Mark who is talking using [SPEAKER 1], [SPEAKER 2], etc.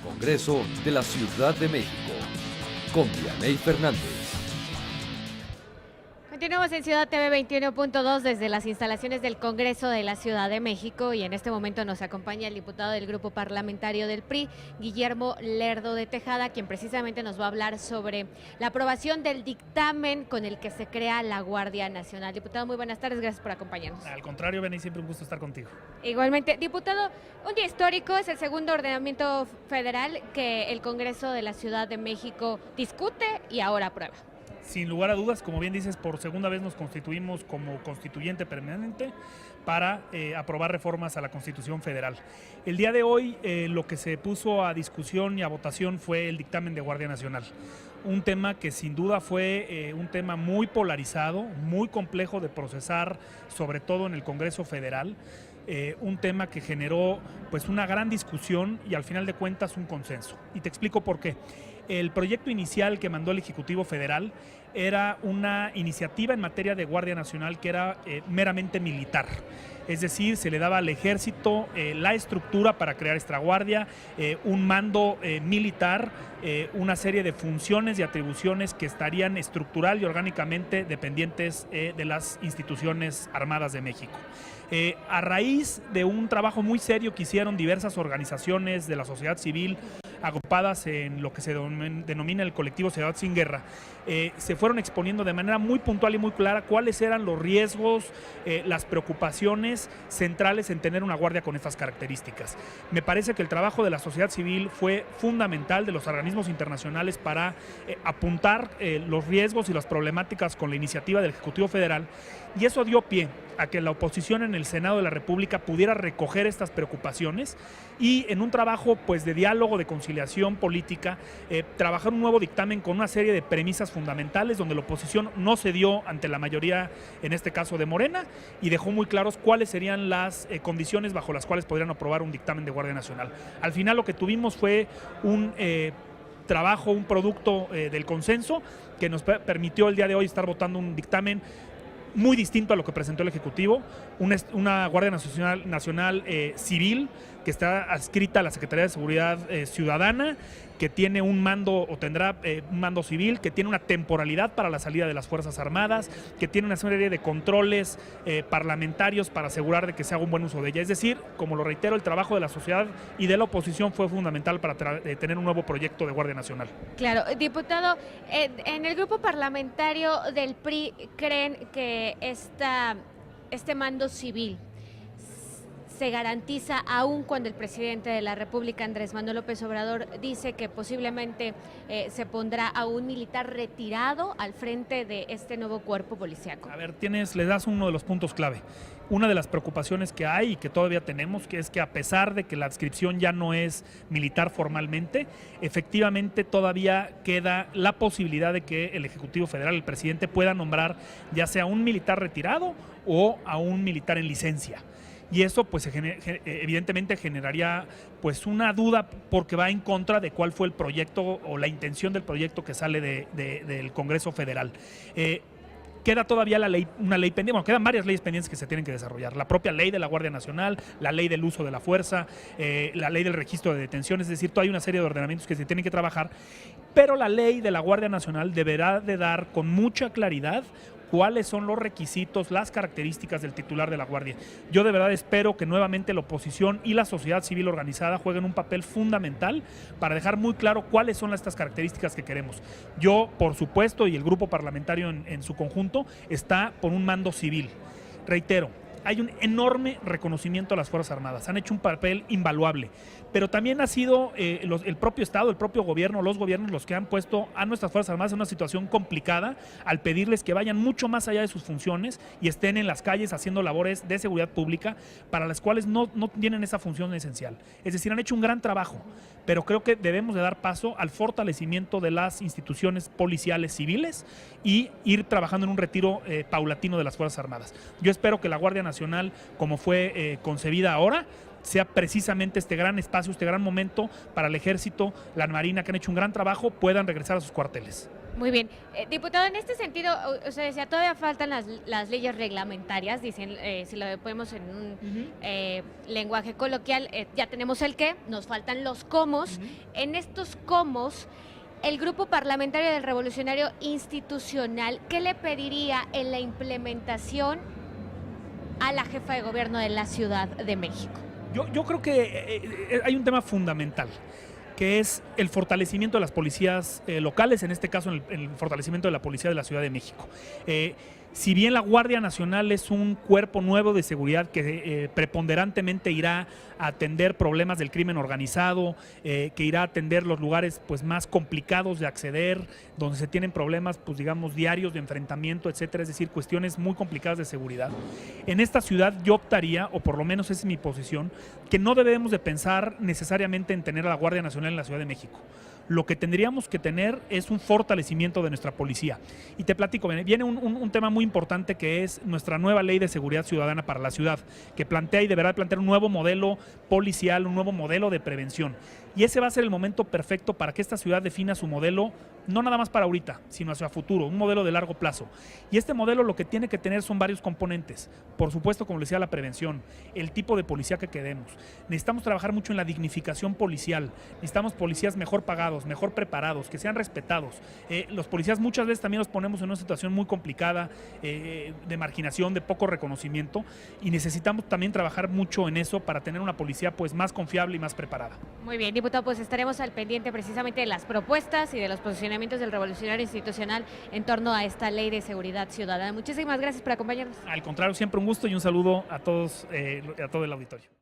[SPEAKER 1] Congreso de la Ciudad de México, con Vianey Fernández.
[SPEAKER 2] Continuamos en Ciudad TV 21.2 desde las instalaciones del Congreso de la Ciudad de México y en este momento nos acompaña el diputado del Grupo Parlamentario del PRI, Guillermo Lerdo de Tejada, quien precisamente nos va a hablar sobre la aprobación del dictamen con el que se crea la Guardia Nacional. Diputado, muy buenas tardes, gracias por acompañarnos.
[SPEAKER 3] Al contrario, Beni, siempre un gusto estar contigo.
[SPEAKER 2] Igualmente, diputado, un día histórico, es el segundo ordenamiento federal que el Congreso de la Ciudad de México discute y ahora aprueba.
[SPEAKER 3] Sin lugar a dudas, como bien dices, por segunda vez nos constituimos como constituyente permanente para aprobar reformas a la Constitución Federal. El día de hoy lo que se puso a discusión y a votación fue el dictamen de Guardia Nacional. Un tema que sin duda fue un tema muy polarizado, muy complejo de procesar, sobre todo en el Congreso Federal. Un tema que generó pues una gran discusión y al final de cuentas un consenso. Y te explico por qué. El proyecto inicial que mandó el Ejecutivo Federal era una iniciativa en materia de Guardia Nacional que era meramente militar. Es decir, se le daba al Ejército la estructura para crear esta guardia, un mando militar, una serie de funciones y atribuciones que estarían estructural y orgánicamente dependientes de las instituciones armadas de México. A raíz de un trabajo muy serio que hicieron diversas organizaciones de la sociedad civil, agrupadas en lo que se denomina el colectivo Ciudad Sin Guerra, se fueron exponiendo de manera muy puntual y muy clara cuáles eran los riesgos, las preocupaciones centrales en tener una guardia con estas características. Me parece que el trabajo de la sociedad civil fue fundamental, de los organismos internacionales, para apuntar los riesgos y las problemáticas con la iniciativa del Ejecutivo Federal, y eso dio pie a que la oposición en el Senado de la República pudiera recoger estas preocupaciones y en un trabajo pues de diálogo, de conciliación política, trabajar un nuevo dictamen con una serie de premisas fundamentales donde la oposición no cedió ante la mayoría, en este caso de Morena, y dejó muy claros cuáles serían las condiciones bajo las cuales podrían aprobar un dictamen de Guardia Nacional. Al final lo que tuvimos fue un trabajo, un producto del consenso que nos permitió el día de hoy estar votando un dictamen muy distinto a lo que presentó el Ejecutivo, una Guardia Nacional civil que está adscrita a la Secretaría de Seguridad Ciudadana, que tiene un mando o tendrá un mando civil, que tiene una temporalidad para la salida de las Fuerzas Armadas, que tiene una serie de controles parlamentarios para asegurar de que se haga un buen uso de ella. Es decir, como lo reitero, el trabajo de la sociedad y de la oposición fue fundamental para tener un nuevo proyecto de Guardia Nacional.
[SPEAKER 2] Claro, diputado, en el grupo parlamentario del PRI creen que este mando civil se garantiza aún cuando el presidente de la República, Andrés Manuel López Obrador, dice que posiblemente se pondrá a un militar retirado al frente de este nuevo cuerpo policíaco.
[SPEAKER 3] A ver, le das uno de los puntos clave. Una de las preocupaciones que hay y que todavía tenemos, que es que a pesar de que la adscripción ya no es militar formalmente, efectivamente todavía queda la posibilidad de que el Ejecutivo Federal, el presidente, pueda nombrar ya sea un militar retirado o a un militar en licencia. Y eso pues evidentemente generaría pues una duda porque va en contra de cuál fue el proyecto o la intención del proyecto que sale del Congreso Federal. Queda todavía una ley pendiente, bueno, quedan varias leyes pendientes que se tienen que desarrollar. La propia ley de la Guardia Nacional, la ley del uso de la fuerza, la ley del registro de detenciones, es decir, todavía hay una serie de ordenamientos que se tienen que trabajar, pero la ley de la Guardia Nacional deberá de dar con mucha claridad cuáles son los requisitos, las características del titular de la Guardia. Yo de verdad espero que nuevamente la oposición y la sociedad civil organizada jueguen un papel fundamental para dejar muy claro cuáles son estas características que queremos. Yo, por supuesto, y el grupo parlamentario en su conjunto, está por un mando civil. Reitero, hay un enorme reconocimiento a las Fuerzas Armadas, han hecho un papel invaluable, pero también ha sido el propio Estado, el propio gobierno, los gobiernos los que han puesto a nuestras Fuerzas Armadas en una situación complicada al pedirles que vayan mucho más allá de sus funciones y estén en las calles haciendo labores de seguridad pública para las cuales no tienen esa función esencial. Es decir, han hecho un gran trabajo, pero creo que debemos de dar paso al fortalecimiento de las instituciones policiales civiles y ir trabajando en un retiro paulatino de las Fuerzas Armadas. Yo espero que la Guardia Nacional, como fue concebida ahora, sea precisamente este gran espacio, este gran momento para el Ejército, la Marina, que han hecho un gran trabajo, puedan regresar a sus cuarteles.
[SPEAKER 2] Muy bien. Diputado, en este sentido, usted decía, todavía faltan las leyes reglamentarias, dicen, si lo ponemos en un lenguaje coloquial, ya tenemos el qué, nos faltan los cómo. En estos cómo, el Grupo Parlamentario del Revolucionario Institucional, ¿qué le pediría en la implementación a la jefa de gobierno de la Ciudad de México?
[SPEAKER 3] Yo creo que hay un tema fundamental, que es el fortalecimiento de las policías locales, en este caso el fortalecimiento de la policía de la Ciudad de México. Si bien la Guardia Nacional es un cuerpo nuevo de seguridad que preponderantemente irá a atender problemas del crimen organizado, que irá a atender los lugares pues más complicados de acceder, donde se tienen problemas pues digamos diarios de enfrentamiento, etcétera, es decir, cuestiones muy complicadas de seguridad. En esta ciudad yo optaría, o por lo menos esa es mi posición, que no debemos de pensar necesariamente en tener a la Guardia Nacional en la Ciudad de México. Lo que tendríamos que tener es un fortalecimiento de nuestra policía. Y te platico, viene un tema muy importante que es nuestra nueva ley de seguridad ciudadana para la ciudad, que plantea y deberá plantear un nuevo modelo policial, un nuevo modelo de prevención. Y ese va a ser el momento perfecto para que esta ciudad defina su modelo, no nada más para ahorita, sino hacia futuro, un modelo de largo plazo. Y este modelo lo que tiene que tener son varios componentes. Por supuesto, como les decía, la prevención, el tipo de policía que queremos. Necesitamos trabajar mucho en la dignificación policial. Necesitamos policías mejor pagados, mejor preparados, que sean respetados. Los policías muchas veces también los ponemos en una situación muy complicada, de marginación, de poco reconocimiento, y necesitamos también trabajar mucho en eso para tener una policía pues más confiable y más preparada.
[SPEAKER 2] Muy bien, diputado, pues estaremos al pendiente precisamente de las propuestas y de los posicionamientos del Revolucionario Institucional en torno a esta ley de seguridad ciudadana. Muchísimas gracias por acompañarnos.
[SPEAKER 3] Al contrario, siempre un gusto y un saludo a todos, a todo el auditorio.